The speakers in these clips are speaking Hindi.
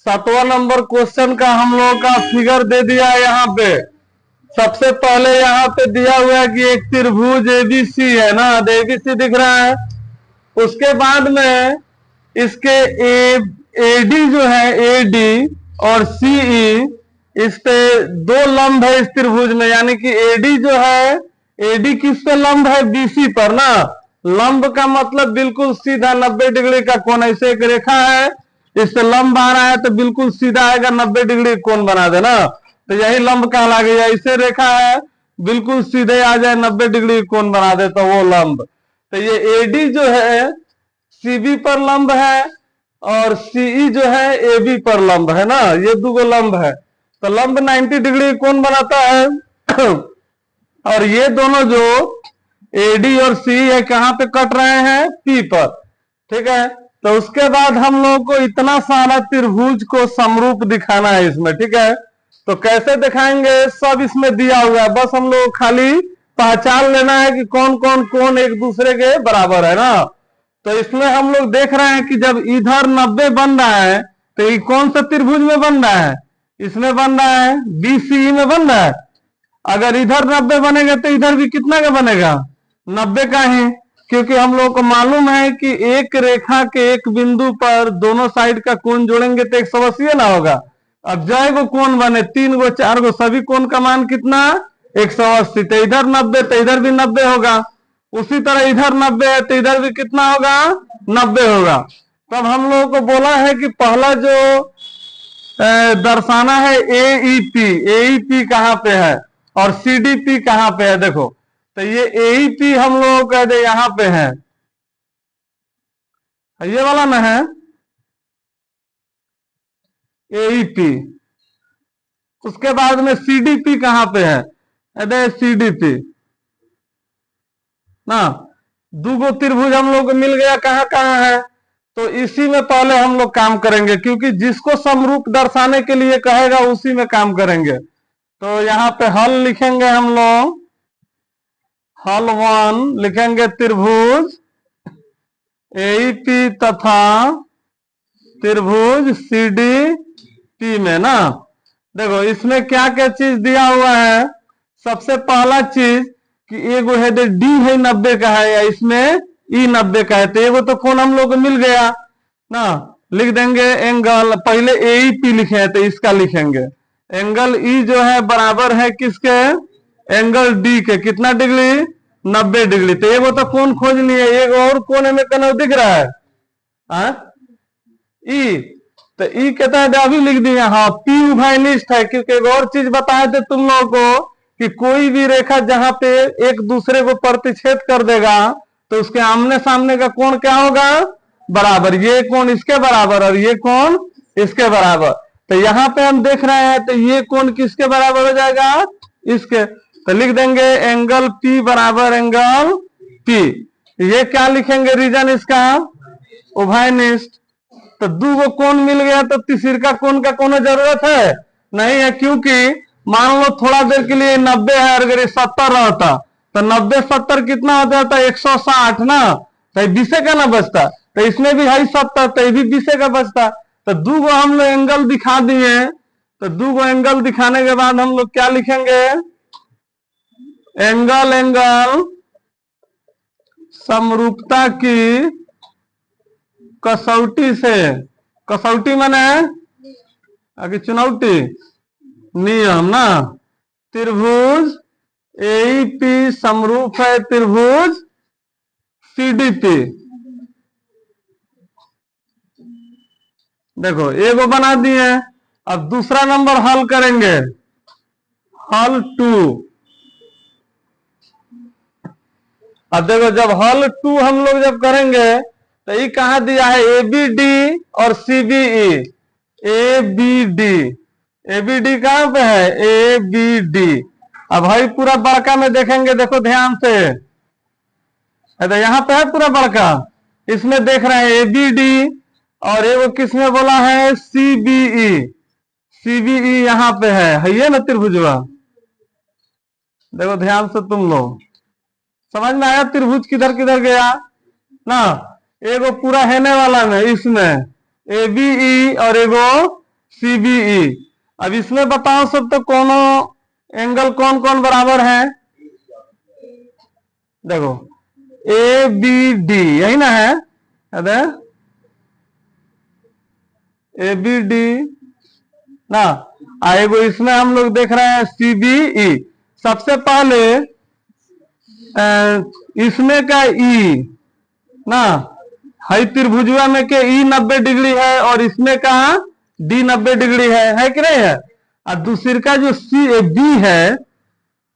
7वां नंबर क्वेश्चन का हम लोगों का फिगर दे दिया है यहाँ पे। सबसे पहले यहाँ पे दिया हुआ है कि एक त्रिभुज एबीसी है ना, एबीसी दिख रहा है। उसके बाद में इसके एडी जो है, एडी और सीई, इस पे दो लंब है इस त्रिभुज में, यानी कि एडी जो है, एडी किस पे लंब है? बीसी पर ना। लंब का मतलब बिल्कुल सीधा 90 डिग्री का कोण। ऐसे एक रेखा है, इससे लंब आ रहा है तो बिल्कुल सीधा आएगा, 90 डिग्री कोण बना देना, तो यही लंब कहला गया। ऐसे रेखा है बिल्कुल सीधे आ जाए, 90 डिग्री कोण बना दे तो वो लंब। तो ये एडी जो है सीबी पर लंब है और सीई जो है एबी पर लंब है ना, ये दो लंब है। तो लंब 90 डिग्री कोण बनाता है। और ये दोनों जो एडी और सी है कहां पे कट रहे हैं? पी पर। ठीक है, तो उसके बाद हम लोगों को इतना सारा त्रिभुज को समरूप दिखाना है इसमें। ठीक है, तो कैसे दिखाएंगे? सब इसमें दिया हुआ है, बस हम लोग खाली पहचान लेना है कि कौन कौन कोण एक दूसरे के बराबर है ना। तो इसमें हम लोग देख रहे हैं कि जब इधर 90 बन रहा है तो ये कौन सा त्रिभुज में बन रहा है? इसमें बन रहा है, बीसीई में बन रहा है। अगर इधर 90 बनेगा तो इधर भी कितना का बनेगा? 90 का ही, क्योंकि हम लोग को मालूम है कि एक रेखा के एक बिंदु पर दोनों साइड का कोण जोड़ेंगे तो 180 ना होगा। अब जय गो कोण बने, 3 गो 4 गो, सभी कोण का मान कितना? 180। तो इधर 90 तो इधर भी 90 होगा। उसी तरह इधर 90 है तो इधर भी कितना होगा? 90 होगा। तब हम लोगों को बोला है कि पहला जो दर्शाना है एईपी, एईपी कहां पे है और सीडीपी कहां पे है? देखो, तो ये एईपी हम लोग कह दे यहां पे है, ये वाला ना है एईपी। उसके बाद में सीडीपी कहां पे है? अरे सीडीपी ना। दो त्रिभुज हम लोग को मिल गया, कहां कहां है? तो इसी में पहले हम लोग काम करेंगे, क्योंकि जिसको समरूप दर्शाने के लिए कहेगा उसी में काम करेंगे। तो यहाँ पे हल लिखेंगे हम लोग, हल 1 लिखेंगे त्रिभुज एईपी तथा त्रिभुज सीडीपी में ना। देखो इसमें क्या क्या चीज दिया हुआ है। सबसे पहला चीज कि एगो है डी है 90 का है, या इसमें ई 90 का है, तो एगो तो कोण हम लोग को मिल गया ना। लिख देंगे एंगल, पहले एईपी लिखे हैं तो इसका लिखेंगे एंगल ई जो है बराबर है किसके? एंगल डी के। कितना डिग्री? 90 डिग्री। तो एगो तो कोण खोजनी है, एक और कोण में कनव दिख रहा है ई, तो ई कहता है अभी लिख दिए। हाँ, पी उभयनिष्ठ है, क्योंकि एक और चीज बताए थे तुम लोगों को कि कोई भी रेखा जहां पे एक दूसरे को प्रतिच्छेद कर देगा तो उसके आमने सामने का कोण क्या होगा? बराबर। ये कोण इसके बराबर और ये कोण इसके बराबर। तो यहाँ पे हम देख रहे हैं तो ये कोण किसके बराबर हो जाएगा? इसके। तो लिख देंगे एंगल पी बराबर एंगल पी। ये क्या लिखेंगे रीजन इसका? उभयनिष्ठ। तो दो कोण मिल गया, तो तीसरा कोण का कोनो जरूरत है नहीं है, क्योंकि मान लो थोड़ा देर के लिए 90 है, अगर ये 70 रहता तो 90 70 कितना हो जाता? 160 ना। तो 20 का ना बचता, तो इसमें भी है 70, तो ये भी 20 का बचता। तो दो हम लोग एंगल दिखा दिए, तो दो एंगल दिखाने के बाद हम लोग क्या लिखेंगे? एंगल एंगल समरूपता की कसौटी से, कसौटी माने आगे चुनौती, नियम ना। त्रिभुज एईपी समरूप है त्रिभुज सीडीपी। देखो एगो बना दिए। अब दूसरा नंबर हल करेंगे, हल 2। अब देखो जब हल 2 हम लोग जब करेंगे तो ये कहा दिया है? एबीडी और सीबीई। एबीडी, एबीडी कहां पे है? एबीडी। अब भाई पूरा बड़का में देखेंगे, देखो ध्यान से, तो यहां पे है पूरा बड़का, इसमें देख रहे हैं एबीडी, और एगो किसमें बोला है? सीबीई। सीबीई यहां पे है ये ना त्रिभुजवा। देखो ध्यान से तुम लोग, समझ में आया त्रिभुज किधर किधर गया ना? एगो पूरा हेने वाला में, इसमें ए बी ई और एगो सी बी ई। अब इसमें बताओ सब तो कोनो एंगल कौन कौन बराबर है। देखो ए बी डी यही ना है, अरे ए बी डी ना। एगो इसमें हम लोग देख रहे हैं सी बी ई। सबसे पहले इसमें का ई ना, हाई त्रिभुजवा में के ई 90 डिग्री है और इसमें का डी 90 डिग्री है कि नहीं है। और दूसरी का जो सी बी है,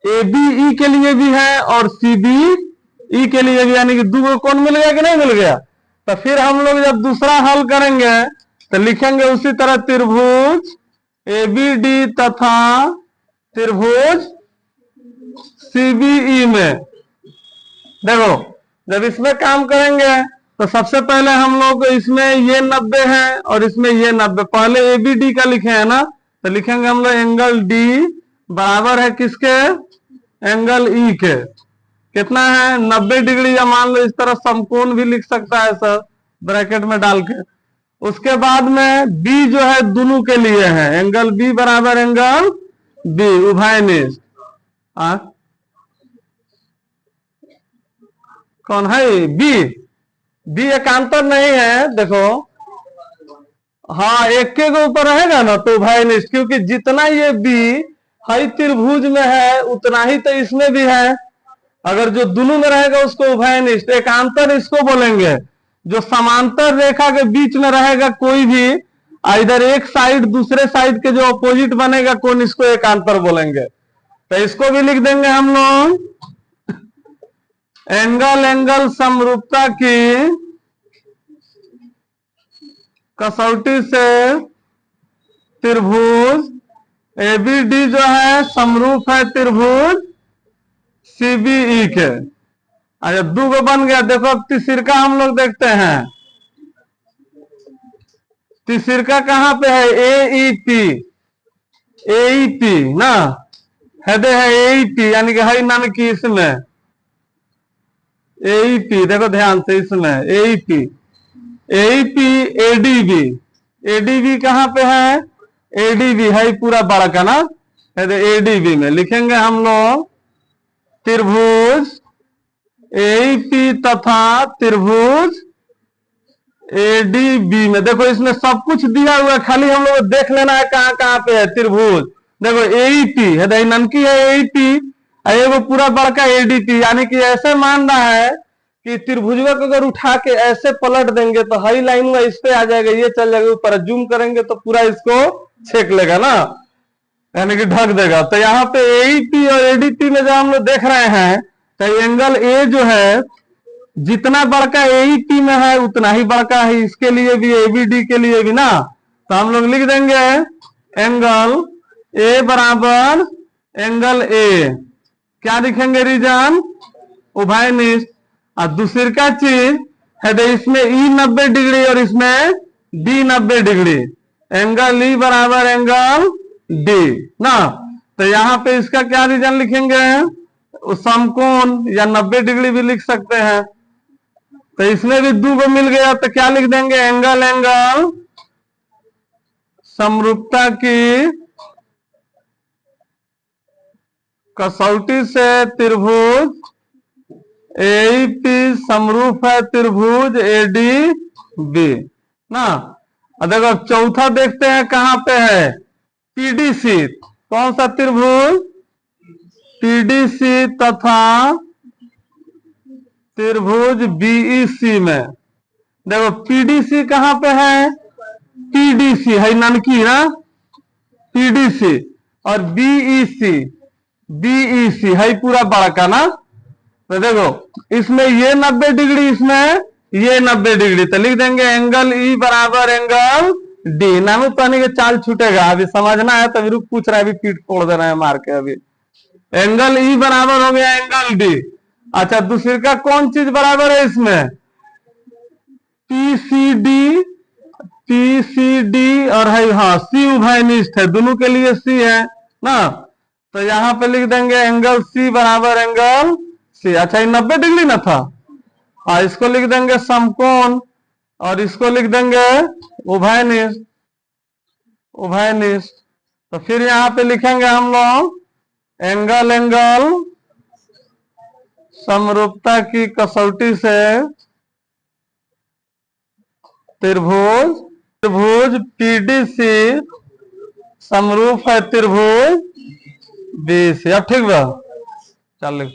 ए बी ई के लिए भी है और सी बी ई के लिए भी, यानी कि दो कोण मिल गया कि नहीं मिल गया। तो फिर हम लोग जब दूसरा हल करेंगे तो लिखेंगे उसी तरह त्रिभुज ए बी डी तथा त्रिभुज सी बी ई में। देखो जब इसमें काम करेंगे तो सबसे पहले हम लोग इसमें ये 90 है और इसमें ये 90, पहले ए बी डी का लिखे है ना, तो लिखेंगे हम लोग एंगल डी बराबर है किसके, एंगल ई के। कितना है 90 डिग्री, या मान लो इस तरह समकोण भी लिख सकता है सर ब्रैकेट में डाल के। उसके बाद में बी जो है दोनों के लिए है, एंगल बी बराबर एंगल बी उभयनिष्ठ। कौन है बी, बी एकांतर नहीं है। देखो हाँ एक के ऊपर रहेगा ना तो उभयनिष्ठ, क्योंकि जितना ये बी हाई त्रिभुज में है उतना ही तो इसमें भी है। अगर जो दोनों में रहेगा उसको उभयनिष्ठ। एकांतर इसको बोलेंगे जो समांतर रेखा के बीच में रहेगा कोई भी, इधर एक साइड दूसरे साइड के जो अपोजिट बनेगा कौन, इसको एकांतर बोलेंगे। तो इसको भी लिख देंगे हम लोग एंगल एंगल समरूपता की कसौटी से त्रिभुज एबीडी जो है समरूप है त्रिभुज सीबीई के। अच्छा दो गो बन गया। देखो अब तीसरा हम लोग देखते हैं, तीसरा कहां पे है, ए ई पी, ए ई पी ना, हेडे है ए ई पी, यानी कि है नाम की इसमें ए ई पी। देखो ध्यान से इसमें ए ई पी, ए ई पी एडीबी, एडीबी कहां पे है, एडीबी है पूरा बड़ा का ना, एडीबी में लिखेंगे हम लोग त्रिभुज एपी तथा त्रिभुज एडीबी में। देखो इसमें सब कुछ दिया हुआ है, खाली हम लोग देख लेना है कहां कहां पे है त्रिभुज। देखो एपी है, ननकी है एपी, एगो पूरा बड़का एडीपी, यानी कि ऐसे मान रहा है कि त्रिभुजवा को अगर उठा के ऐसे पलट देंगे तो हाई लाइन में इस पे आ जाएगा, ये चल जाएगा ऊपर, जूम करेंगे तो पूरा इसको छेक लेगा ना, यानी कि ढक देगा। तो यहाँ पे एईपी और एडीपी में जो हम लोग देख रहे हैं तो एंगल ए जो है जितना बड़का एईपी में है उतना ही बड़का है इसके लिए भी, एबीडी के लिए भी ना। तो हम लोग लिख देंगे एंगल ए बराबर एंगल ए, क्या लिखेंगे, रीजन उभयनिष्ठ। और दूसरी का चीज है इसमें ई 90 डिग्री और इसमें डी 90 डिग्री, एंगल ई बराबर एंगल डी ना। तो यहाँ पे इसका क्या रीजन लिखेंगे, समकोण या 90 डिग्री भी लिख सकते हैं। तो इसमें भी दो को मिल गया तो क्या लिख देंगे, एंगल एंगल समरूपता की कसौटी से त्रिभुज एईपी समरूप है त्रिभुज एडीबी ना। देखो चौथा देखते हैं कहां पे है, पीडीसी, कौन सा त्रिभुज, पीडीसी तथा त्रिभुज बीईसी में। देखो पीडीसी कहां पे है, पीडीसी है ननकी ना, पीडीसी, और बीईसी, बीईसी है पूरा बड़ा का ना। तो देखो इसमें ये 90 डिग्री, इसमें ये 90 डिग्री, तो लिख देंगे एंगल ई बराबर एंगल डी। नानू पानी के चाल छूटेगा, अभी समझना है तो रुक पूछ रहा है, अभी पीठ फोड़ दे रहे हैं मार के। अभी एंगल ई बराबर हो गया एंगल डी। अच्छा दूसरी का कौन चीज बराबर है इसमें, पीसीडी, पीसीडी और है हाँ सी उभयनिष्ठ है, दोनों के लिए सी है ना। तो यहां पे लिख देंगे एंगल सी बराबर एंगल सी। अच्छा ये 90 डिग्री ना था, हाँ इसको लिख देंगे समकोण और इसको लिख देंगे उभयनिष्ठ, उभयनिष्ठ। तो फिर यहाँ पे लिखेंगे हम लोग एंगल एंगल समरूपता की कसौटी से त्रिभुज त्रिभुज पीडीसी समरूप है त्रिभुज बीसी। अब ठीक बा, चल।